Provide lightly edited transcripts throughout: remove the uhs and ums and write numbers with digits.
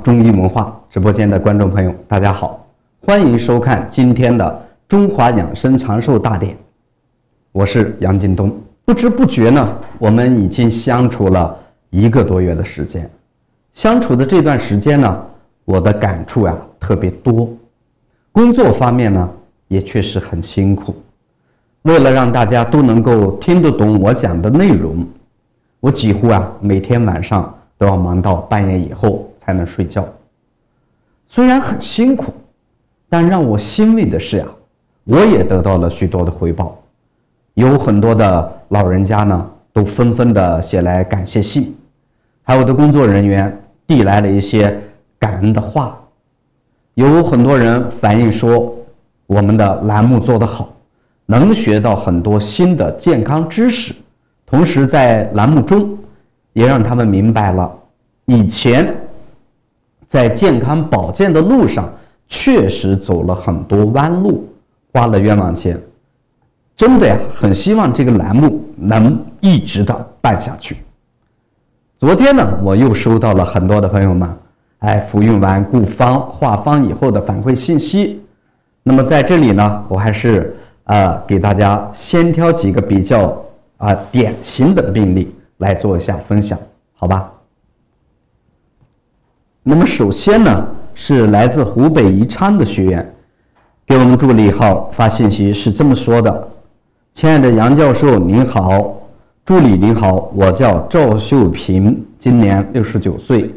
中医文化直播间的观众朋友，大家好，欢迎收看今天的中华养生长寿大典。我是杨劲东。不知不觉呢，我们已经相处了1个多月的时间。相处的这段时间呢，我的感触特别多。工作方面呢，也确实很辛苦。为了让大家都能够听得懂我讲的内容，我几乎每天晚上都要忙到半夜以后才能睡觉。虽然很辛苦，但让我欣慰的是我也得到了许多的回报。有很多的老人家呢，都纷纷的写来感谢信，还有我的工作人员递来了一些感恩的话。有很多人反映说，我们的栏目做得好，能学到很多新的健康知识，同时在栏目中也让他们明白了，以前在健康保健的路上确实走了很多弯路，花了冤枉钱。真的很希望这个栏目能一直的办下去。昨天呢，我又收到了很多的朋友们服用完顾方化方以后的反馈信息。那么在这里呢，我还是给大家先挑几个比较典型的病例来做一下分享，好吧？那么首先呢，是来自湖北宜昌的学员给我们助理号发信息，是这么说的：亲爱的杨教授您好，助理您好，我叫赵秀平，今年69岁。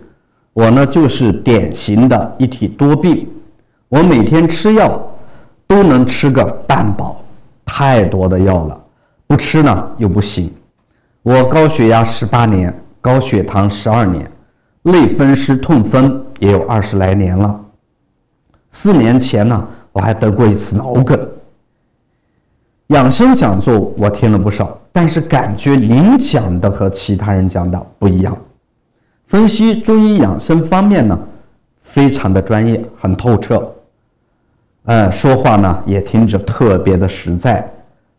我呢就是典型的一体多病，我每天吃药都能吃个半饱，太多的药了，不吃呢又不行。我高血压18年，高血糖12年，类风湿痛风也有20来年了。4年前呢，我还得过一次脑梗。养生讲座我听了不少，但是感觉您讲的和其他人讲的不一样。分析中医养生方面呢，非常的专业，很透彻。说话呢也听着特别的实在，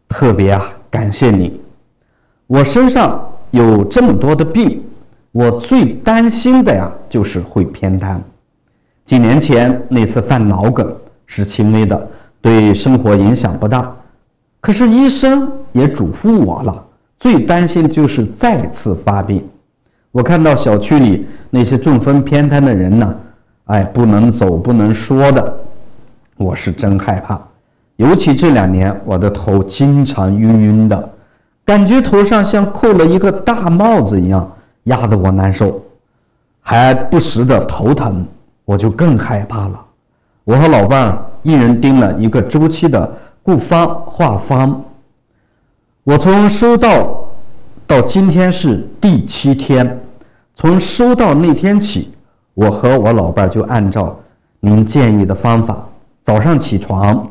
特别感谢你。我身上有这么多的病，我最担心的就是会偏瘫。几年前那次犯脑梗是轻微的，对生活影响不大。可是医生也嘱咐我了，最担心就是再次发病。我看到小区里那些中风偏瘫的人呢，不能走不能说的，我是真害怕。尤其这2年，我的头经常晕晕的，感觉头上像扣了一个大帽子一样，压得我难受，还不时的头疼，我就更害怕了。我和老伴一人盯了1个周期的顾方化方，我从收到今天是第7天，从收到那天起，我和我老伴就按照您建议的方法，早上起床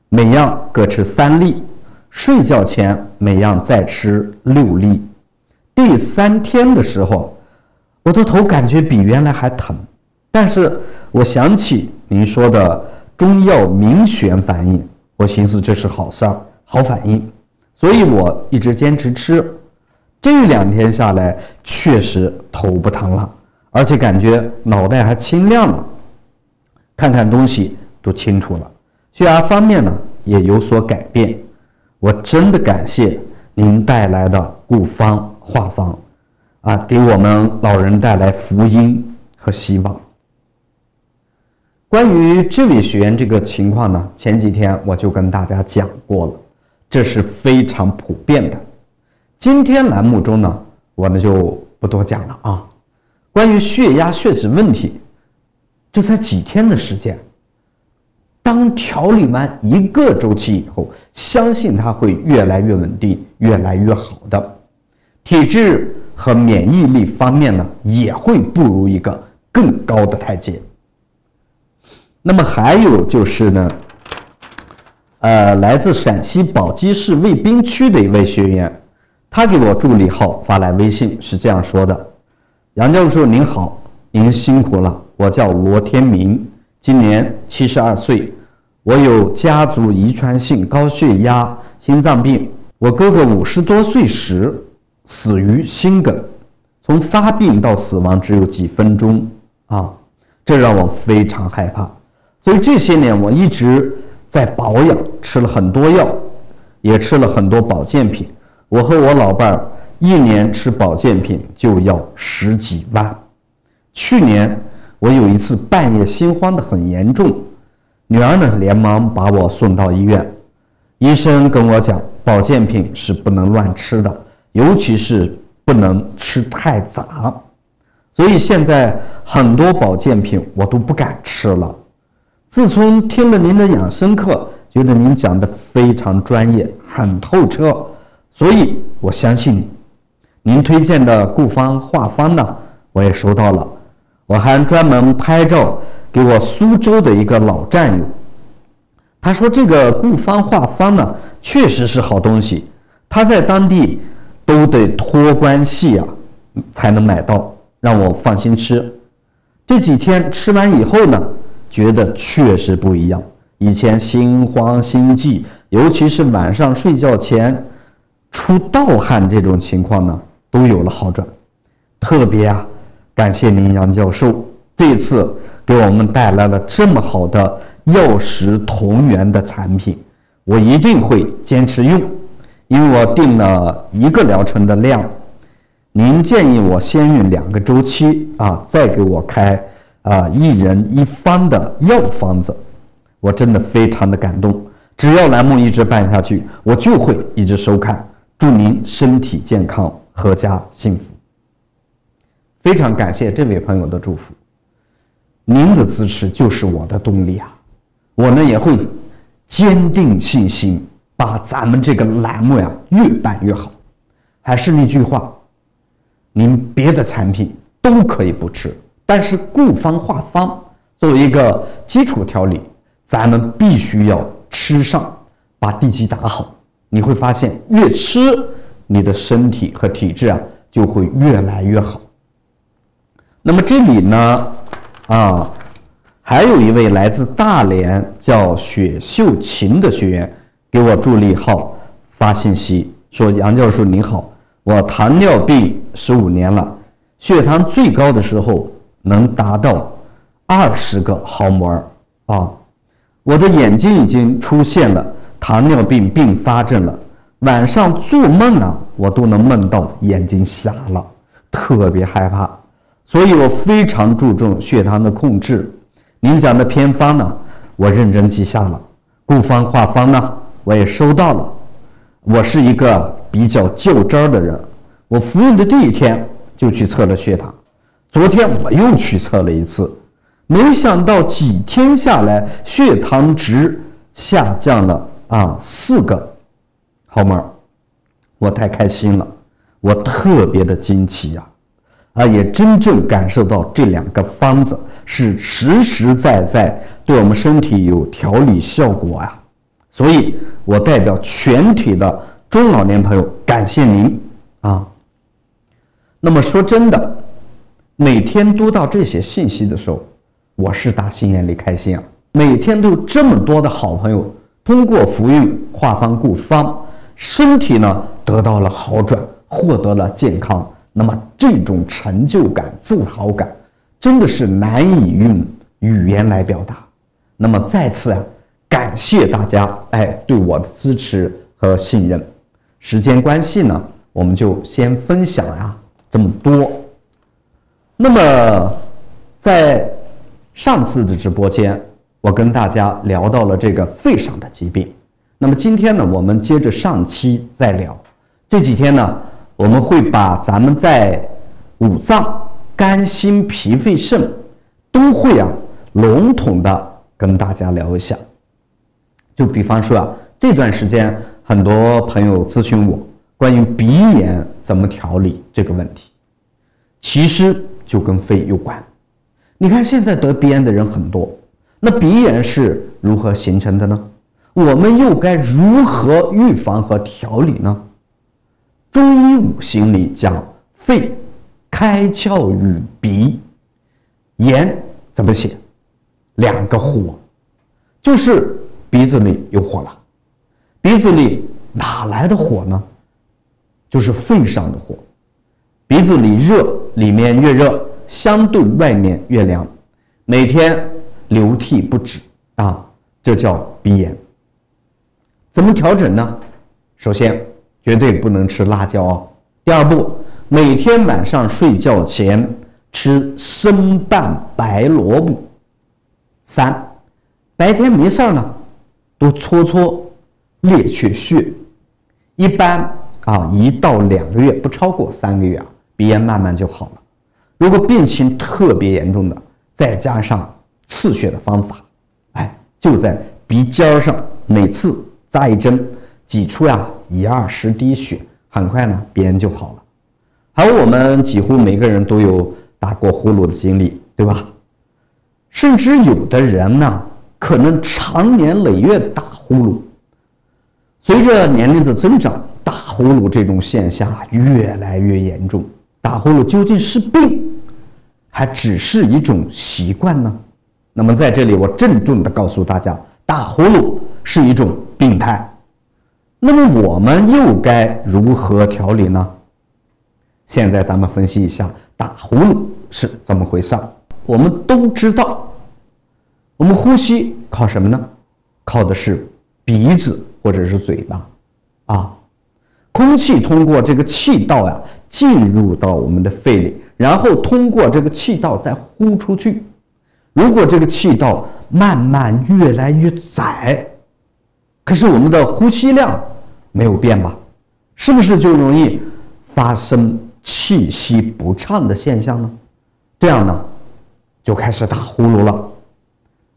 每样各吃3粒，睡觉前每样再吃6粒。第3天的时候，我的头感觉比原来还疼，但是我想起您说的中药明眩反应，我寻思这是好事儿，好反应，所以我一直坚持吃。这2天下来，确实头不疼了，而且感觉脑袋还清亮了，看看东西都清楚了，血压方面呢也有所改变。我真的感谢您带来的顾方化方给我们老人带来福音和希望。关于这位学员这个情况呢，前几天我就跟大家讲过了，这是非常普遍的。今天栏目中呢，我们就不多讲了关于血压血脂问题，这才几天的时间，当调理完1个周期以后，相信它会越来越稳定，越来越好的。体质和免疫力方面呢，也会步入一个更高的台阶。那么还有就是呢，来自陕西宝鸡市渭滨区的一位学员，他给我助理号发来微信，是这样说的：杨教授您好，您辛苦了，我叫罗天明，今年72岁，我有家族遗传性高血压、心脏病。我哥哥50多岁时死于心梗，从发病到死亡只有几分钟这让我非常害怕。所以这些年我一直在保养，吃了很多药，也吃了很多保健品。我和我老伴儿一年吃保健品就要10几万。去年我有一次半夜心慌得很严重，女儿呢连忙把我送到医院。医生跟我讲，保健品是不能乱吃的，尤其是不能吃太杂。所以现在很多保健品我都不敢吃了。自从听了您的养生课，觉得您讲的非常专业，很透彻，所以我相信你。您推荐的顾方化方呢，我也收到了。我还专门拍照给我苏州的一个老战友，他说这个顾方化方呢，确实是好东西，他在当地都得托关系啊才能买到，让我放心吃。这几天吃完以后呢，觉得确实不一样。以前心慌心悸，尤其是晚上睡觉前出盗汗这种情况呢，都有了好转。特别感谢您杨教授，这次给我们带来了这么好的药食同源的产品，我一定会坚持用，因为我定了1个疗程的量。您建议我先用2个周期再给我开1人1方的药方子，我真的非常的感动。只要栏目一直办下去，我就会一直收看。祝您身体健康，阖家幸福。非常感谢这位朋友的祝福，您的支持就是我的动力我呢也会坚定信心，把咱们这个栏目越办越好。还是那句话，您别的产品都可以不吃，但是顾方化方作为一个基础调理，咱们必须要吃上，把地基打好。你会发现越吃，你的身体和体质就会越来越好。那么这里呢还有一位来自大连叫雪秀琴的学员给我助理号发信息说，杨教授您好，我糖尿病15年了，血糖最高的时候能达到20个毫摩尔我的眼睛已经出现了糖尿病并发症了，晚上做梦我都能梦到眼睛瞎了，特别害怕。所以我非常注重血糖的控制。您讲的偏方呢，我认真记下了。顾方化方呢，我也收到了。我是一个比较较真的人，我服用的第1天就去测了血糖，昨天我又去测了一次，没想到几天下来，血糖值下降了4个毫摩尔，我太开心了，我特别的惊奇也真正感受到这2个方子是实实在在对我们身体有调理效果所以我代表全体的中老年朋友感谢您那么说真的，每天读到这些信息的时候，我是打心眼里开心每天都有这么多的好朋友通过服用化方顾方，身体呢得到了好转，获得了健康。那么这种成就感、自豪感真的是难以用语言来表达。那么再次感谢大家对我的支持和信任。时间关系呢，我们就先分享这么多。那么在上次的直播间，我跟大家聊到了这个肺上的疾病。那么今天呢，我们接着上期再聊。这几天呢，我们会把咱们在五脏、肝、心、脾、肺、肾都会笼统的跟大家聊一下。就比方说这段时间很多朋友咨询我关于鼻炎怎么调理这个问题，其实就跟肺有关。你看现在得鼻炎的人很多，那鼻炎是如何形成的呢？我们又该如何预防和调理呢？中医五行里讲肺开窍于鼻，炎怎么写？2个火，就是鼻子里有火了。鼻子里哪来的火呢？就是肺上的火。鼻子里热，里面越热，相对外面越凉。每天流涕不止啊，这叫鼻炎。怎么调整呢？首先，绝对不能吃辣椒哦。第二步，每天晚上睡觉前吃生拌白萝卜。三，白天没事呢，多搓搓裂雀穴。一般1到2个月，不超过3个月鼻炎慢慢就好了。如果病情特别严重的，再加上刺血的方法，就在鼻尖上每次扎一针，挤出1-20滴血，很快呢鼻炎就好了。还有我们几乎每个人都有打过呼噜的经历，对吧？甚至有的人呢，可能长年累月打呼噜。随着年龄的增长，打呼噜这种现象越来越严重。打呼噜究竟是病，还只是一种习惯呢？那么在这里我郑重地告诉大家，打呼噜是一种病态。那么我们又该如何调理呢？现在咱们分析一下打呼噜是怎么回事。我们都知道，我们呼吸靠什么呢？靠的是鼻子或者是嘴巴空气通过这个气道进入到我们的肺里，然后通过这个气道再呼出去。如果这个气道慢慢越来越窄，可是我们的呼吸量没有变吧？是不是就容易发生气息不畅的现象呢？这样呢，就开始打呼噜了。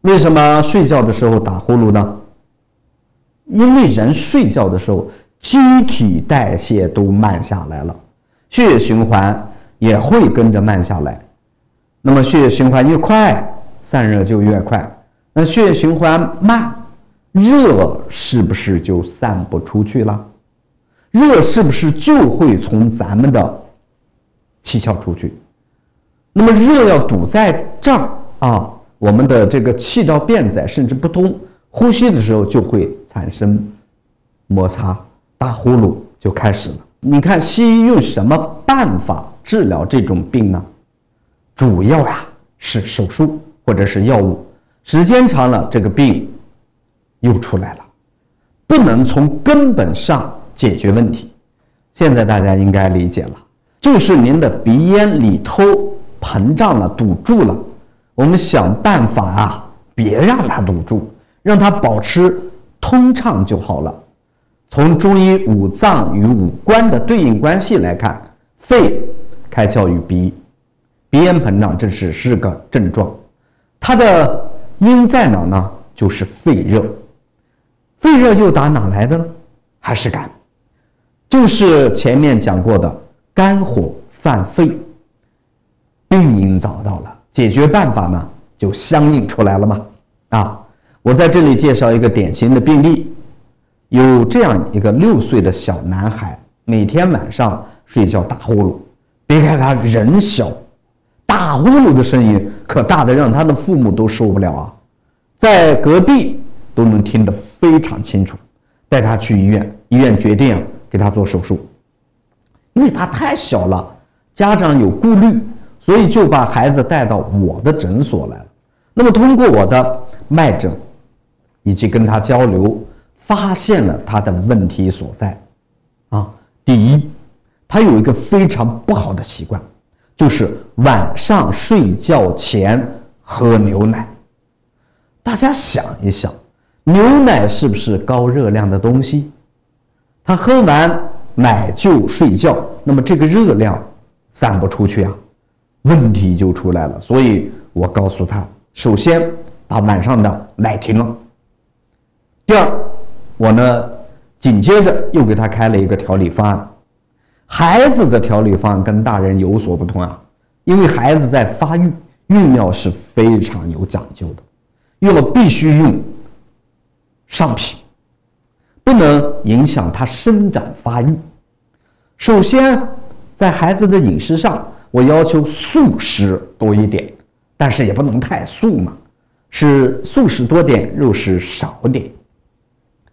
为什么睡觉的时候打呼噜呢？因为人睡觉的时候，机体代谢都慢下来了，血液循环也会跟着慢下来。那么血液循环越快，散热就越快。那血液循环慢，热是不是就散不出去了？热是不是就会从咱们的气窍出去？那么热要堵在这儿我们的这个气道变窄甚至不通，呼吸的时候就会产生摩擦，打呼噜就开始了。你看西医用什么办法治疗这种病呢？主要是手术或者是药物，时间长了这个病又出来了，不能从根本上解决问题。现在大家应该理解了，就是您的鼻咽里头膨胀了，堵住了，我们想办法别让它堵住，让它保持通畅就好了。从中医五脏与五官的对应关系来看，肺开窍于鼻，鼻咽膨胀这是个症状，它的因在哪呢？就是肺热。肺热又打哪来的呢？还是肝，就是前面讲过的肝火犯肺。病因找到了，解决办法呢就相应出来了嘛。我在这里介绍一个典型的病例，有这样一个6岁的小男孩，每天晚上睡觉打呼噜，别看他人小，打呼噜的声音可大的让他的父母都受不了在隔壁都能听得非常清楚。带他去医院，医院决定给他做手术，因为他太小了，家长有顾虑，所以就把孩子带到我的诊所来了。那么通过我的脉诊以及跟他交流，发现了他的问题所在第一，他有一个非常不好的习惯，就是晚上睡觉前喝牛奶。大家想一想，牛奶是不是高热量的东西？他喝完奶就睡觉，那么这个热量散不出去问题就出来了。所以我告诉他，首先把晚上的奶停了。第二，我呢紧接着又给他开了一个调理方案。孩子的调理方案跟大人有所不同因为孩子在发育，用药是非常有讲究的，药必须用上品，不能影响他生长发育。首先在孩子的饮食上，我要求素食多一点，但是也不能太素嘛，是素食多点，肉食少点，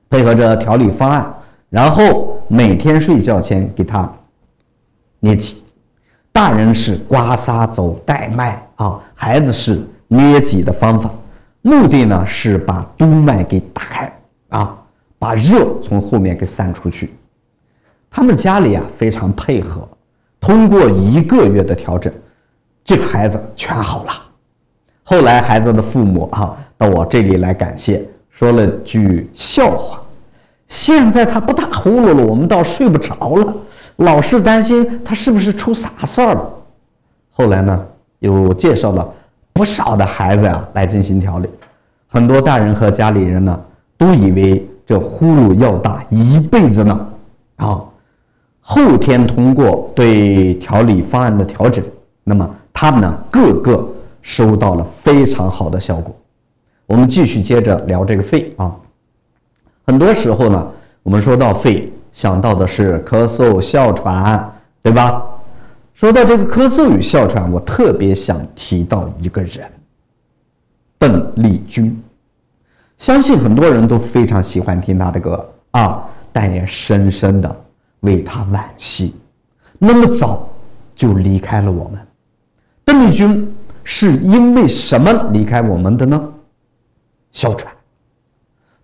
配合着调理方案，然后每天睡觉前给他捏脊。大人是刮痧走带脉孩子是捏脊的方法，目的呢是把督脉给打开啊，把热从后面给散出去。他们家里啊非常配合，通过1个月的调整，这个孩子全好了。后来孩子的父母到我这里来感谢，说了句笑话：现在他不打呼噜了，我们倒睡不着了，老是担心他是不是出啥事儿了。后来呢，又介绍了不少的孩子来进行调理，很多大人和家里人呢都以为这呼噜要大一辈子呢后天通过对调理方案的调整，那么他们呢个个收到了非常好的效果。我们继续接着聊这个肺很多时候呢，我们说到肺，想到的是咳嗽、哮喘，对吧？说到这个咳嗽与哮喘，我特别想提到一个人，邓丽君。相信很多人都非常喜欢听她的歌但也深深的为她惋惜，那么早就离开了我们。邓丽君是因为什么离开我们的呢？哮喘。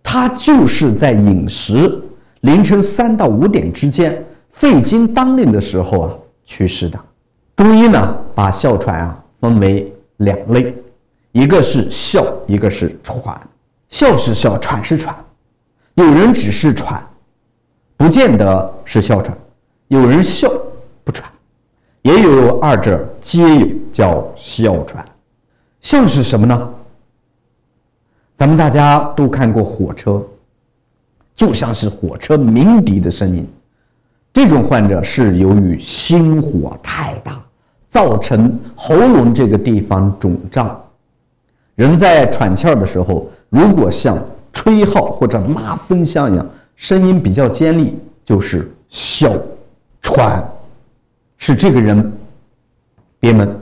她就是在饮食凌晨3到5点之间肺经当令的时候去世的。中医呢把哮喘分为2类，一个是哮，一个是喘。哮是哮，喘是喘。有人只是喘，不见得是哮喘；有人哮不喘，也有2者皆有，叫哮喘。哮是什么呢？咱们大家都看过火车，就像是火车鸣笛的声音。这种患者是由于心火太大，造成喉咙这个地方肿胀。人在喘气儿的时候，如果像吹号或者拉风箱一样，声音比较尖利，就是哮。喘是这个人憋闷，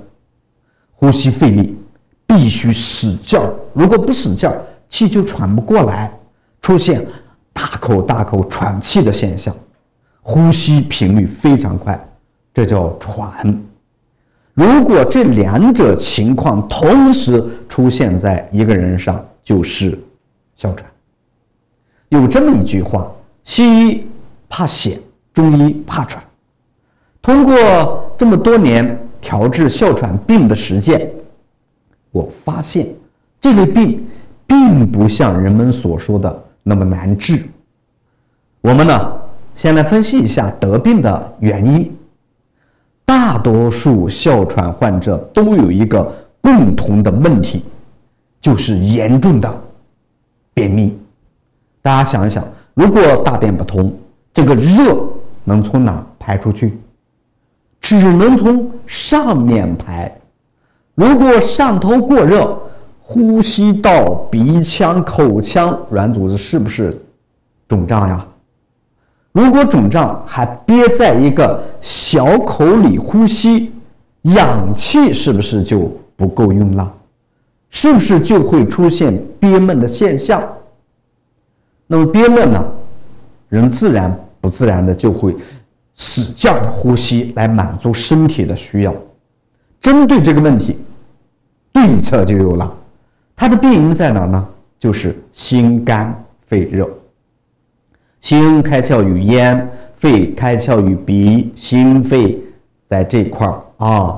呼吸费力，必须使劲儿，如果不使劲儿，气就喘不过来，出现大口大口喘气的现象，呼吸频率非常快，这叫喘。如果这2者情况同时出现在一个人上，就是哮喘。有这么一句话：西医怕血，中医怕喘。通过这么多年调治哮喘病的实践，我发现这类病并不像人们所说的那么难治。我们呢，先来分析一下得病的原因。大多数哮喘患者都有一个共同的问题，就是严重的便秘。大家想一想，如果大便不通，这个热能从哪排出去？只能从上面排。如果上头过热，呼吸道、鼻腔、口腔软组织是不是肿胀呀？如果肿胀还憋在一个小口里呼吸，氧气是不是就不够用了？是不是就会出现憋闷的现象？那么憋闷呢，人自然不自然的就会使劲的呼吸来满足身体的需要。针对这个问题，对策就有了。它的病因在哪呢？就是心肝肺热。心开窍于咽，肺开窍于鼻，心肺在这块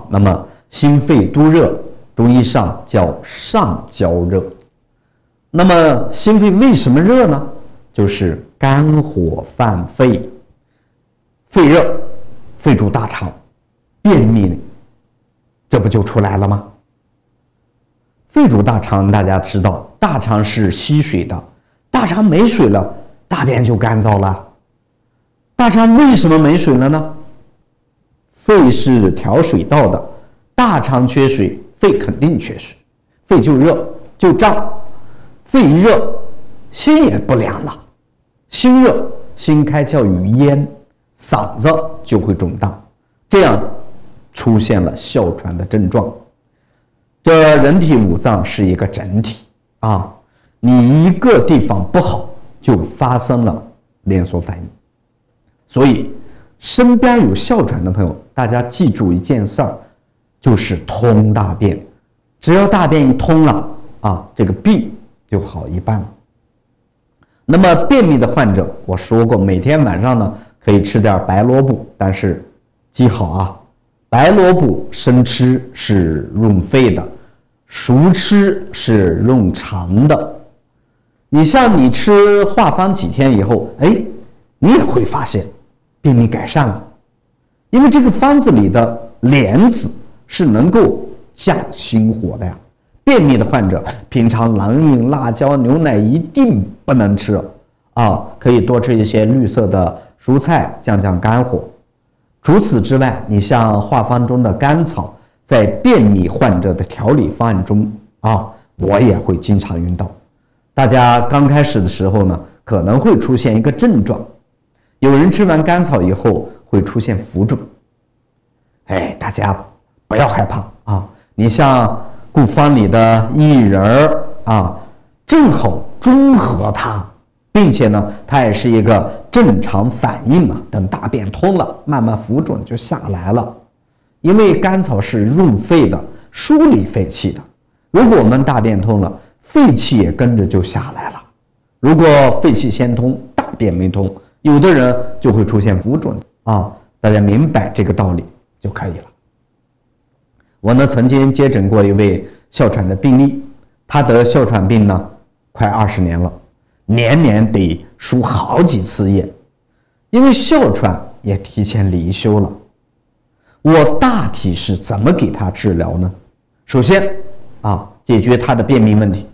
那么心肺督热，中医上叫上焦热。那么心肺为什么热呢？就是肝火犯肺，肺热，肺主大肠，便秘，这不就出来了吗？肺主大肠，大家知道，大肠是吸水的，大肠没水了，大便就干燥了。大肠为什么没水了呢？肺是调水道的，大肠缺水，肺肯定缺水，肺就热就胀，肺一热，心也不凉了。心热，心开窍于咽，嗓子就会肿大，这样出现了哮喘的症状。这人体5脏是一个整体你一个地方不好，就发生了连锁反应。所以身边有哮喘的朋友，大家记住一件事儿，就是通大便只要大便一通了啊，这个病就好一半了。那么便秘的患者，我说过，每天晚上呢可以吃点白萝卜，但是记好啊，白萝卜生吃是润肺的，熟吃是润肠的。你像你吃化方几天以后，你也会发现便秘改善了，因为这个方子里的莲子是能够降心火的呀。便秘的患者平常冷饮、辣椒、牛奶一定不能吃啊，可以多吃一些绿色的蔬菜，降降肝火。除此之外，你像化方中的甘草，在便秘患者的调理方案中啊，我也会经常用到。大家刚开始的时候呢，可能会出现一个症状，有人吃完甘草以后会出现浮肿。大家不要害怕啊！你像顾方里的薏仁啊，正好中和它，并且呢，它也是一个正常反应嘛。等大便通了，慢慢浮肿就下来了。因为甘草是润肺的，梳理肺气的。如果我们大便通了，肺气也跟着就下来了。如果肺气先通，大便没通，有的人就会出现浮肿啊。大家明白这个道理就可以了。我呢曾经接诊过一位哮喘的病例，他得哮喘病呢快20年了，年年得输好几次液，因为哮喘也提前离休了。我大体是怎么给他治疗呢？首先解决他的便秘问题。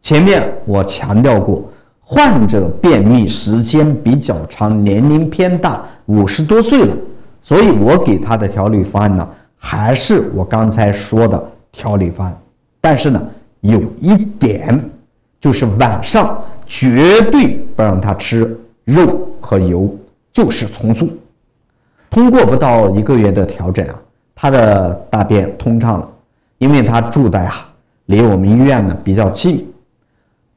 前面我强调过，患者便秘时间比较长，年龄偏大，50多岁了，所以我给他的调理方案呢，还是我刚才说的调理方案。但是呢，有一点，就是晚上绝对不让他吃肉和油，就是重塑。通过不到1个月的调整他的大便通畅了，因为他住的离我们医院呢比较近，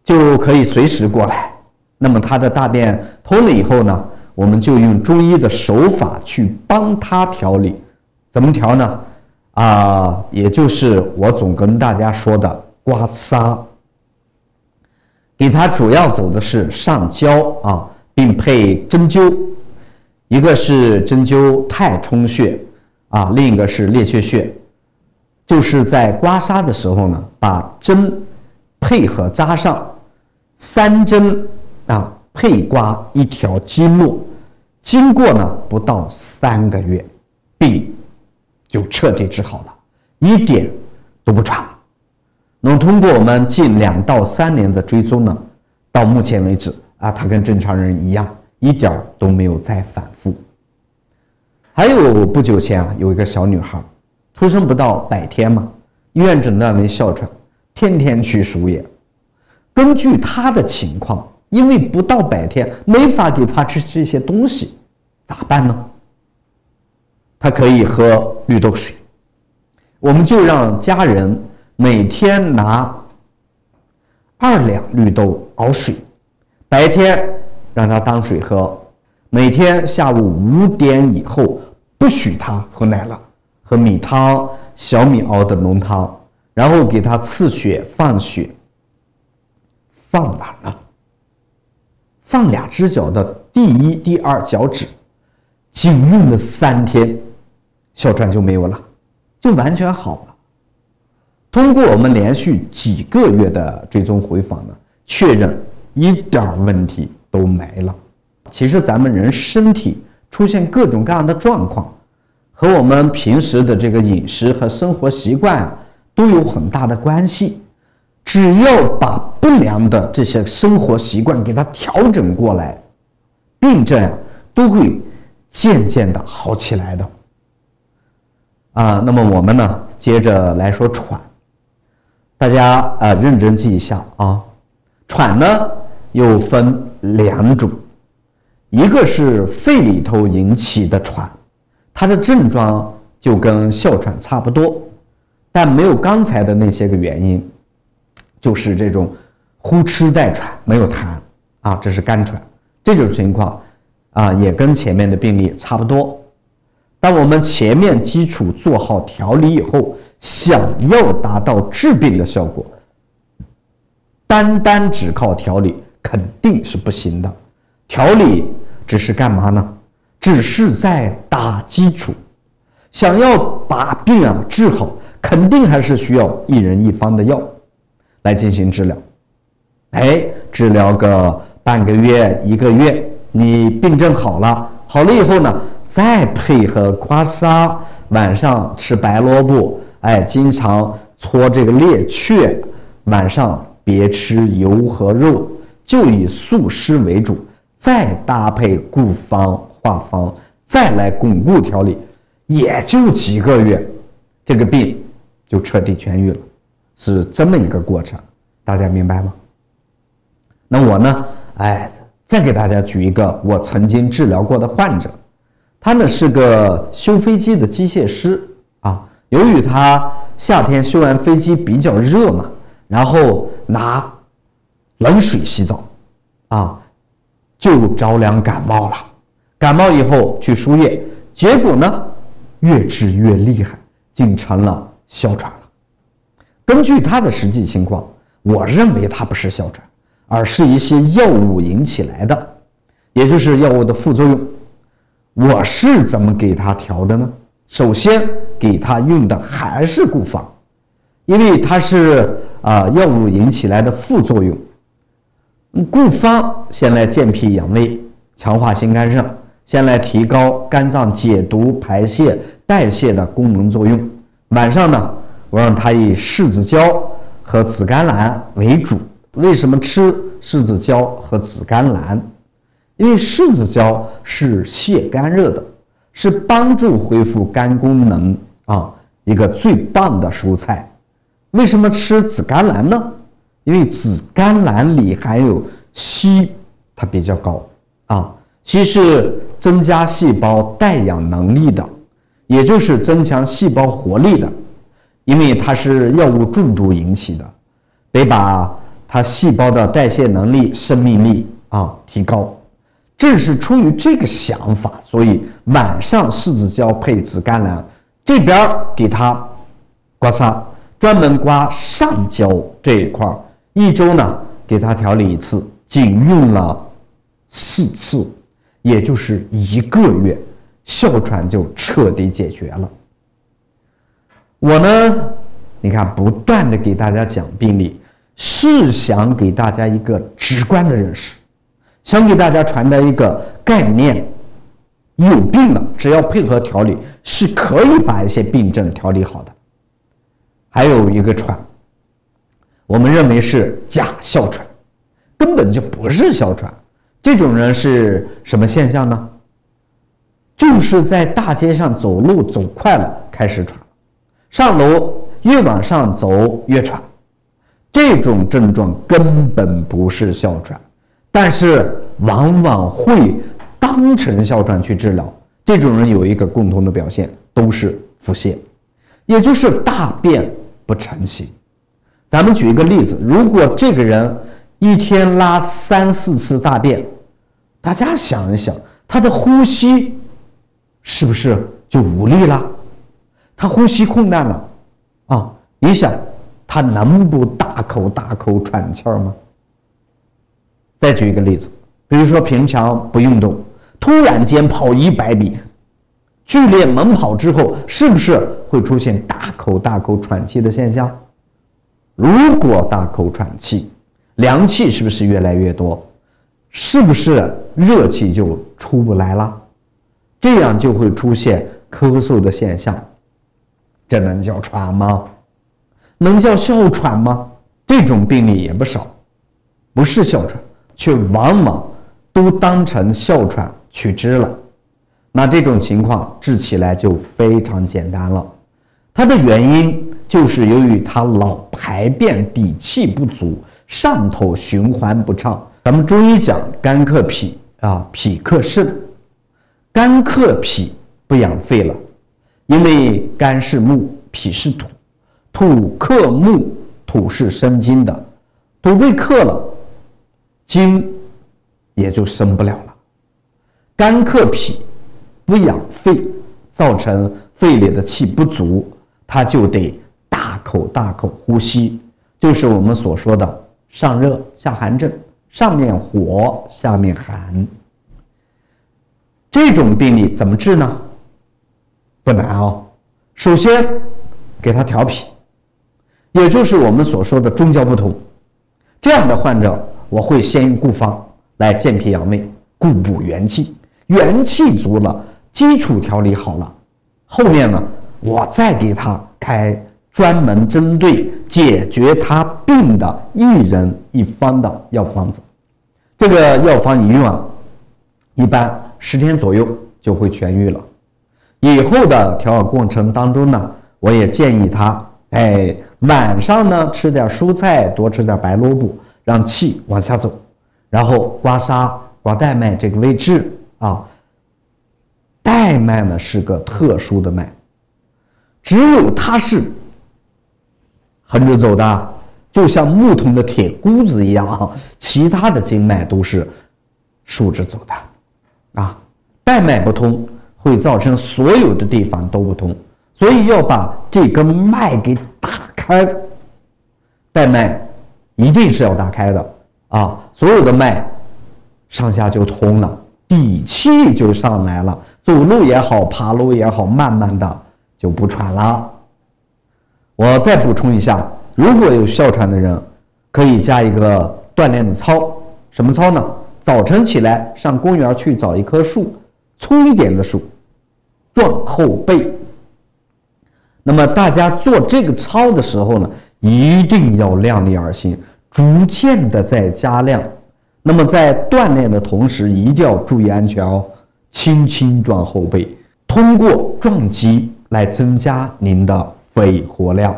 就可以随时过来。那么他的大便通了以后呢，我们就用中医的手法去帮他调理。怎么调呢？也就是我总跟大家说的刮痧，给他主要走的是上焦并配针灸，一个是针灸太冲穴另一个是列缺穴。就是在刮痧的时候呢，把针配合扎上，3针配刮一条经络，经过呢不到3个月，病就彻底治好了，一点都不喘了。那么通过我们近2到3年的追踪呢，到目前为止他跟正常人一样，一点都没有再反复。还有不久前有一个小女孩，出生不到100天嘛，医院诊断为哮喘，天天去输液。根据她的情况，因为不到100天，没法给她吃这些东西，咋办呢？她可以喝绿豆水，我们就让家人每天拿2两绿豆熬水，白天让她当水喝，每天下午5点以后不许她喝奶了，喝米汤、小米熬的浓汤，然后给他刺血放血。放哪儿呢？放2只脚的第1、第2脚趾，仅用了3天，哮喘就没有了，就完全好了。通过我们连续几个月的追踪回访呢，确认一点问题都没了。其实咱们人身体出现各种各样的状况，和我们平时的这个饮食和生活习惯都有很大的关系。只要把不良的这些生活习惯给它调整过来，病症都会渐渐的好起来的。那么我们呢，接着来说喘。大家认真记一下喘呢又分2种，一个是肺里头引起的喘，它的症状就跟哮喘差不多，但没有刚才的那些个原因，就是这种呼哧带喘，没有痰这是干喘。这种情况也跟前面的病例差不多。当我们前面基础做好调理以后，想要达到治病的效果，单单只靠调理肯定是不行的。调理只是干嘛呢？只是在打基础。想要把病治好，肯定还是需要一人一方的药来进行治疗。治疗个半个月、1个月，你病症好了以后呢，再配合刮痧，晚上吃白萝卜，经常搓这个列雀，晚上别吃油和肉，就以素食为主，再搭配固方、化方，再来巩固调理，也就几个月，这个病就彻底痊愈了，是这么一个过程，大家明白吗？那我呢，再给大家举一个我曾经治疗过的患者，他呢是个修飞机的机械师由于他夏天修完飞机比较热嘛，然后拿冷水洗澡就着凉感冒了。感冒以后去输液，结果呢越治越厉害，竟成了哮喘了。根据他的实际情况，我认为他不是哮喘，而是一些药物引起来的，也就是药物的副作用。我是怎么给他调的呢？首先给他用的还是固方，因为它是药物引起来的副作用。固方先来健脾养胃，强化心肝肾，先来提高肝脏解毒、排泄、代谢的功能作用。晚上呢，我让他以柿子椒和紫甘蓝为主。为什么吃柿子椒和紫甘蓝？因为柿子椒是泻肝热的，是帮助恢复肝功能一个最棒的蔬菜。为什么吃紫甘蓝呢？因为紫甘蓝里含有硒，它比较高硒是增加细胞带氧能力的，也就是增强细胞活力的。因为它是药物中毒引起的，得把它细胞的代谢能力、生命力提高。正是出于这个想法，所以晚上柿子椒配紫甘蓝，这边给它刮痧，专门刮上焦这一块，1周呢给他调理1次，仅用了4次，也就是1个月，哮喘就彻底解决了。我呢，你看不断的给大家讲病例，是想给大家一个直观的认识，想给大家传达一个概念，有病了，只要配合调理，是可以把一些病症调理好的。还有一个喘，我们认为是假哮喘，根本就不是哮喘。这种人是什么现象呢？就是在大街上走路走快了开始喘，上楼越往上走越喘。这种症状根本不是哮喘，但是往往会当成哮喘去治疗。这种人有一个共同的表现，都是腹泻，也就是大便不成形。咱们举一个例子，如果这个人一天拉3、4次大便，大家想一想，他的呼吸是不是就无力了？他呼吸困难了你想他能不大口大口喘气儿吗？再举一个例子，比如说平常不运动，突然间跑100米，剧烈猛跑之后，是不是会出现大口大口喘气的现象？如果大口喘气，凉气是不是越来越多？是不是热气就出不来了？这样就会出现咳嗽的现象。这能叫喘吗？能叫哮喘吗？这种病例也不少，不是哮喘，却往往都当成哮喘去治了。那这种情况治起来就非常简单了。它的原因就是由于他老排便底气不足，上头循环不畅。咱们中医讲肝克脾脾克肾，肝克脾不养肺了，因为肝是木，脾是土，土克木，土是生金的，土被克了，金也就生不了了。肝克脾不养肺，造成肺里的气不足，他就得大口呼吸，就是我们所说的上热下寒症，上面火下面寒。这种病例怎么治呢？不难哦。首先给他调脾，也就是我们所说的中焦不通。这样的患者，我会先用固方来健脾养胃，固补元气，元气足了，基础调理好了，后面呢，我再给他开专门针对解决他病的一人一方的药方子。这个药方一用啊，一般10天左右就会痊愈了。以后的调养过程当中呢，我也建议他，晚上呢吃点蔬菜，多吃点白萝卜，让气往下走，然后刮痧刮带脉这个位置啊。带脉呢是个特殊的脉，只有它是横着走的，就像木头的铁箍子一样啊，其他的经脉都是竖着走的啊。带脉不通会造成所有的地方都不通，所以要把这根脉给打开。带脉一定是要打开的啊，所有的脉上下就通了，底气就上来了，走路也好，爬路也好，慢慢的就不喘了。我再补充一下，如果有哮喘的人，可以加一个锻炼的操。什么操呢？早晨起来上公园去找一棵树，粗一点的树，撞后背。那么大家做这个操的时候呢，一定要量力而行，逐渐的在加量。那么在锻炼的同时，一定要注意安全哦，轻轻撞后背，通过撞击来增加您的肺活量。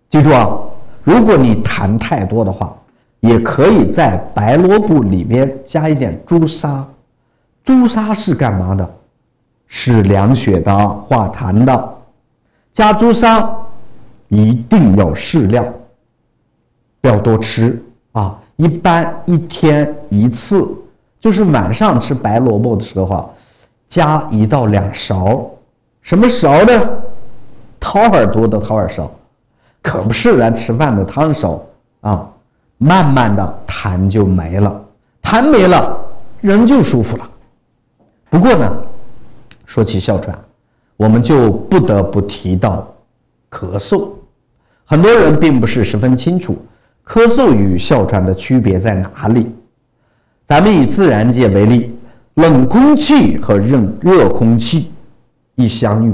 记住啊，如果你痰太多的话，也可以在白萝卜里面加一点朱砂。朱砂是干嘛的？是凉血的，化痰的。加朱砂一定要适量，不要多吃啊。一般1天1次，就是晚上吃白萝卜的时候啊，加1到2勺。什么勺呢？掏耳朵的掏耳勺，可不是咱吃饭的汤勺啊。慢慢的痰就没了，痰没了，人就舒服了。不过呢，说起哮喘，我们就不得不提到咳嗽。很多人并不是十分清楚咳嗽与哮喘的区别在哪里。咱们以自然界为例，冷空气和热空气一相遇，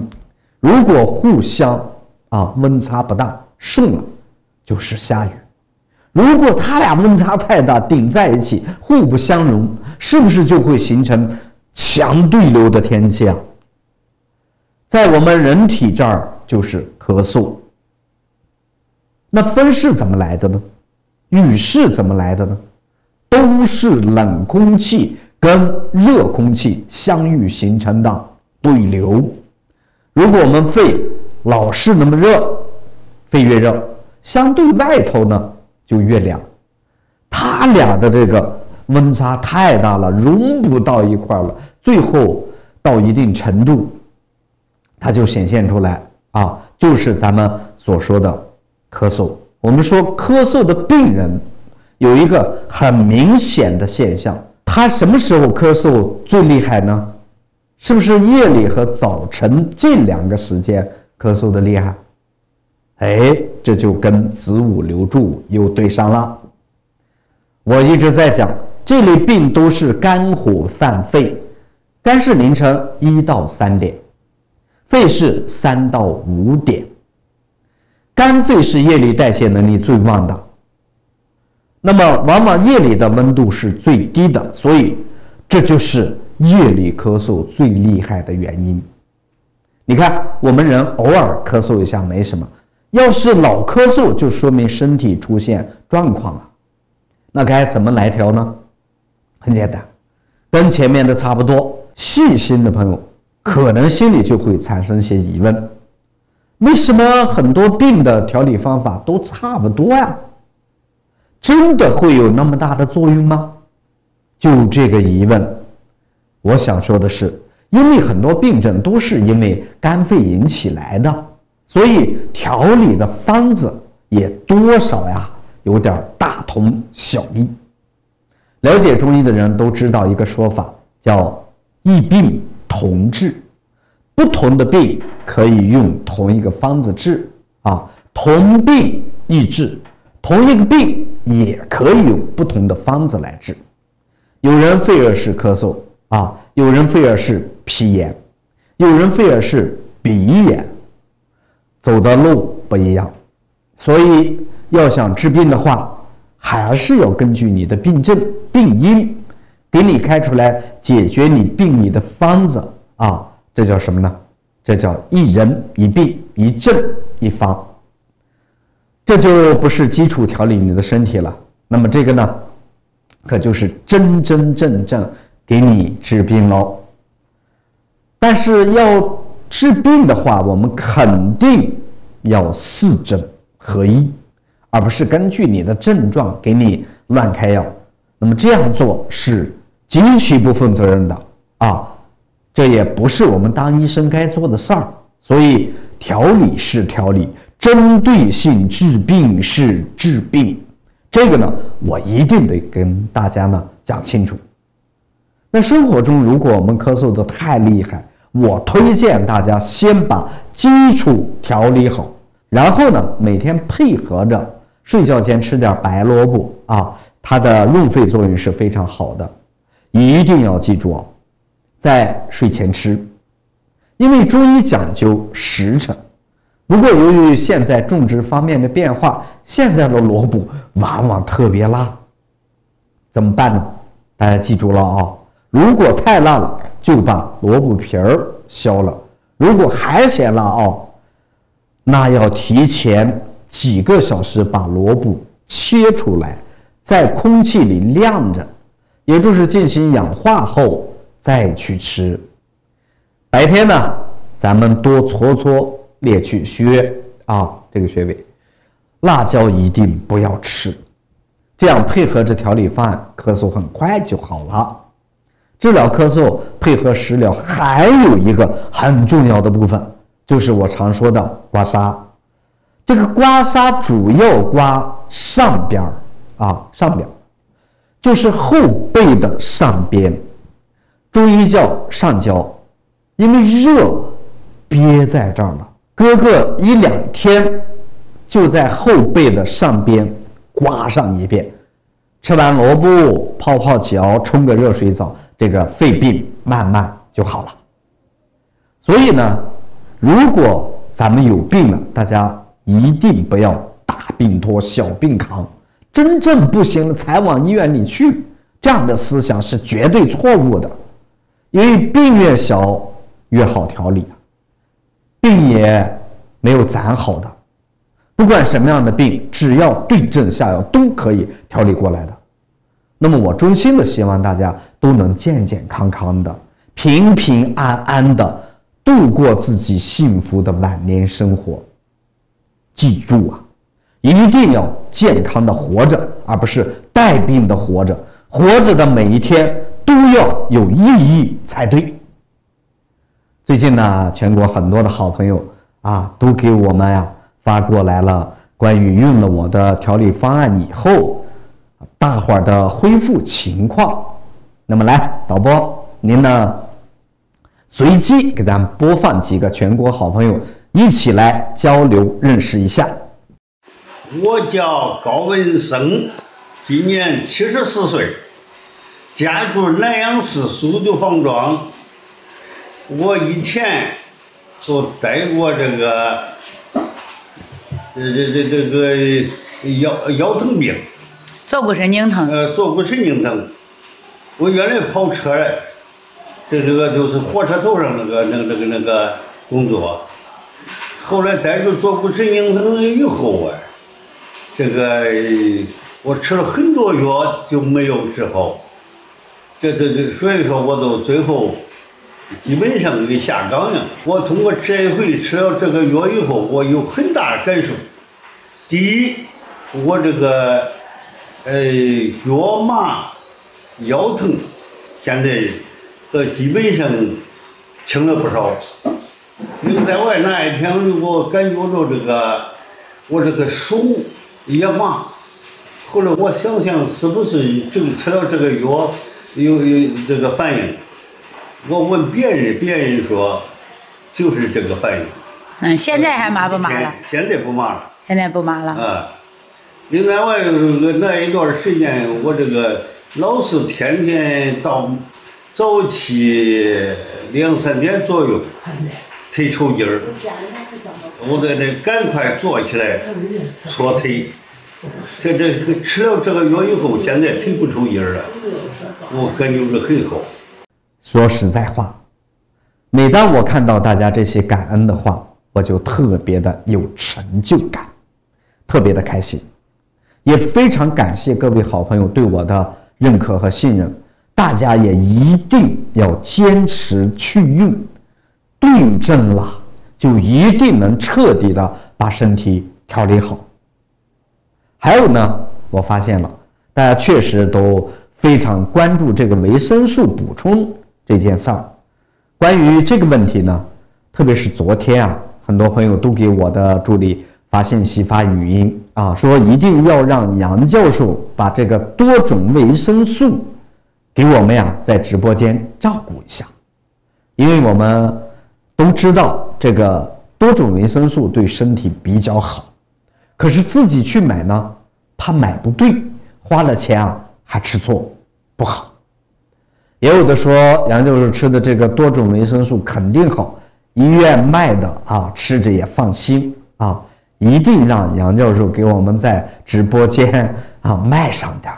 如果互相温差不大，顺了就是下雨。如果它俩温差太大，顶在一起，互不相容，是不是就会形成强对流的天气啊？在我们人体这儿就是咳嗽。那风是怎么来的呢？雨是怎么来的呢？都是冷空气跟热空气相遇形成的对流。如果我们肺老是那么热，肺越热，相对外头呢就越凉，它俩的这个温差太大了，融不到一块了，最后到一定程度，它就显现出来啊，就是咱们所说的咳嗽。我们说咳嗽的病人有一个很明显的现象，他什么时候咳嗽最厉害呢？是不是夜里和早晨这2个时间咳嗽的厉害？这就跟子午流注又对上了。我一直在讲，这类病都是肝火犯肺，肝是凌晨1到3点，肺是3到5点。肝肺是夜里代谢能力最旺的，那么往往夜里的温度是最低的，所以这就是夜里咳嗽最厉害的原因。你看，我们人偶尔咳嗽一下没什么，要是老咳嗽，就说明身体出现状况了。那该怎么来调呢？很简单，跟前面的差不多。细心的朋友可能心里就会产生一些疑问，为什么很多病的调理方法都差不多呀？真的会有那么大的作用吗？就这个疑问，我想说的是，因为很多病症都是因为肝肺引起来的，所以调理的方子也多少呀有点大同小异。了解中医的人都知道一个说法，叫异病同治，不同的病可以用同一个方子治啊，同病异治，同一个病也可以用不同的方子来治。有人肺热式咳嗽啊，有人肺热式皮炎，有人肺热式鼻炎，走的路不一样，所以要想治病的话，还是要根据你的病症、病因，给你开出来解决你病理的方子啊，这叫什么呢？这叫一人一病一症一方，这就不是基础调理你的身体了。那么这个呢，可就是真真正正给你治病喽。但是要治病的话，我们肯定要四诊合一，而不是根据你的症状给你乱开药。那么这样做是极其不负责任的啊！这也不是我们当医生该做的事儿。所以调理是调理，针对性治病是治病。这个呢，我一定得跟大家呢讲清楚。那生活中，如果我们咳嗽的太厉害，我推荐大家先把基础调理好，然后呢，每天配合着睡觉前吃点白萝卜啊，它的润肺作用是非常好的，一定要记住哦，在睡前吃，因为中医讲究时辰。不过由于现在种植方面的变化，现在的萝卜往往特别辣，怎么办呢？大家记住了啊、如果太辣了，就把萝卜皮儿削了；如果还嫌辣哦，那要提前几个小时把萝卜切出来，在空气里晾着，也就是进行氧化后再去吃。白天呢，咱们多搓搓列去穴啊，这个穴位。辣椒一定不要吃，这样配合着调理方案，咳嗽很快就好了。治疗咳嗽配合食疗还有一个很重要的部分，就是我常说的刮痧。这个刮痧主要刮上边啊，上边就是后背的上边，中医叫上焦，因为热憋在这儿了，隔个一两天就在后背的上边刮上一遍，吃完萝卜泡泡脚，冲个热水澡，这个肺病慢慢就好了。所以呢，如果咱们有病了，大家一定不要大病拖小病扛，真正不行了才往医院里去，这样的思想是绝对错误的。因为病越小越好调理，病也没有咱好的。不管什么样的病，只要对症下药，都可以调理过来的。那么我衷心的希望大家都能健健康康的、平平安安的度过自己幸福的晚年生活。记住啊，一定要健康的活着，而不是带病的活着。活着的每一天都要有意义才对。最近呢，全国很多的好朋友啊，都给我们呀发过来了关于用了我的调理方案以后大伙儿的恢复情况。那么来，导播您呢随机给咱们播放几个全国好朋友一起来交流认识一下。我叫高文生，今年74岁，家住南阳市苏州方庄。我以前都带过这个腰疼病，坐骨神经疼。坐骨神经疼。我原来跑车嘞，这个就是火车头上那个工作。后来带着坐骨神经疼以后啊，这个我吃了很多药就没有治好。所以说我都最后基本上给下岗了。我通过这一回吃了这个药以后，我有很大的感受。第一，我这个脚麻、腰疼，现在基本上轻了不少。因为在外那一天，我感觉到我这个手也麻。后来我想想，是不是吃了这个药有这个反应？我问别人说，就是这个反应。现在还麻不麻了？现在不麻了。现在不麻了。啊，另外那一段时间，我老是天天到早起2、3点左右，腿抽筋儿，我得赶快坐起来搓腿。这吃了这个药以后，现在腿不抽筋儿了，我感觉是很好。说实在话，每当我看到大家这些感恩的话，我就特别的有成就感，特别的开心，也非常感谢各位好朋友对我的认可和信任。大家也一定要坚持去用，对症了就一定能彻底的把身体调理好。还有呢，我发现了大家确实都非常关注这个维生素补充这件事儿。关于这个问题呢，特别是昨天啊，很多朋友都给我的助理发信息发语音啊，说一定要让杨教授把这个多种维生素给我们呀在直播间照顾一下。因为我们都知道这个多种维生素对身体比较好，可是自己去买呢，怕买不对，花了钱啊还吃错，不好。也有的说杨教授吃的这个多种维生素肯定好，医院卖的啊吃着也放心啊，一定让杨教授给我们在直播间啊卖上点。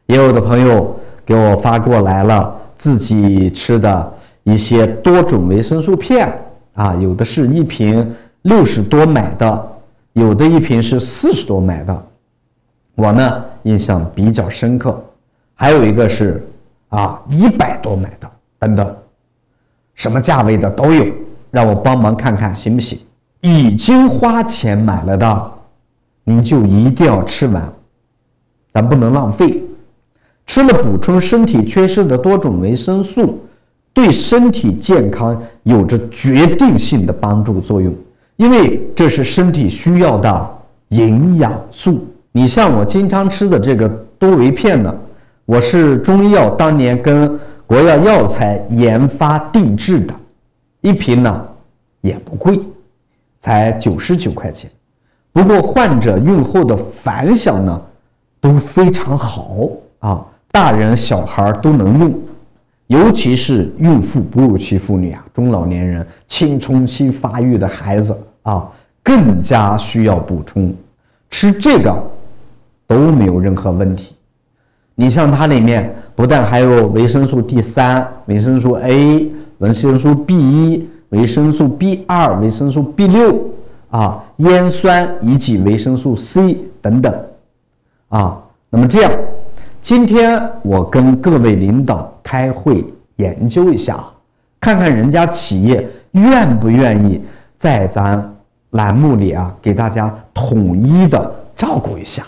也有的朋友给我发过来了自己吃的一些多种维生素片啊，有的是一瓶60多买的，有的一瓶是40多买的，我呢印象比较深刻。还有一个是100多买的，等等，什么价位的都有，让我帮忙看看行不行？已经花钱买了的，您就一定要吃完，咱不能浪费。吃了补充身体缺失的多种维生素，对身体健康有着决定性的帮助作用，因为这是身体需要的营养素。你像我经常吃的这个多维片呢，我是中医药当年跟国药药材研发定制的，一瓶呢也不贵，才99块钱。不过患者用后的反响呢都非常好啊，大人小孩都能用，尤其是孕妇、哺乳期妇女啊、中老年人、青春期发育的孩子啊，更加需要补充。吃这个都没有任何问题。你像它里面不但还有维生素 D3、维生素 A、维生素 B1、维生素 B2、维生素 B6啊、烟酸以及维生素 C 等等啊。那么这样，今天我跟各位领导开会研究一下，看看人家企业愿不愿意在咱栏目里啊给大家统一的照顾一下。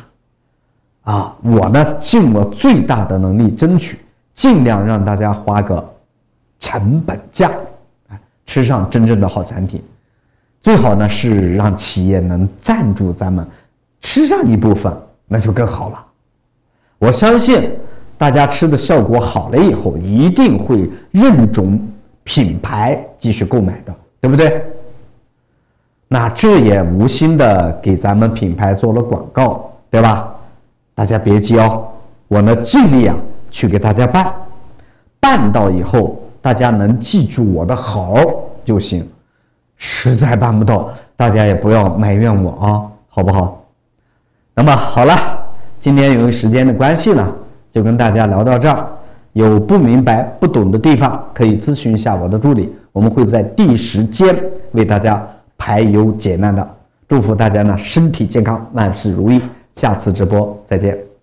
我呢尽我最大的能力争取，尽量让大家花个成本价，吃上真正的好产品。最好呢是让企业能赞助咱们吃上一部分，那就更好了。我相信大家吃的效果好了以后，一定会认准品牌继续购买的，对不对？那这也无心的给咱们品牌做了广告，对吧？大家别急哦，我呢尽力去给大家办到以后，大家能记住我的好就行。实在办不到，大家也不要埋怨我好不好？那么好了，今天由于时间的关系呢，就跟大家聊到这儿。有不明白、不懂的地方，可以咨询一下我的助理，我们会在第一时间为大家排忧解难的。祝福大家呢身体健康，万事如意。下次直播再见。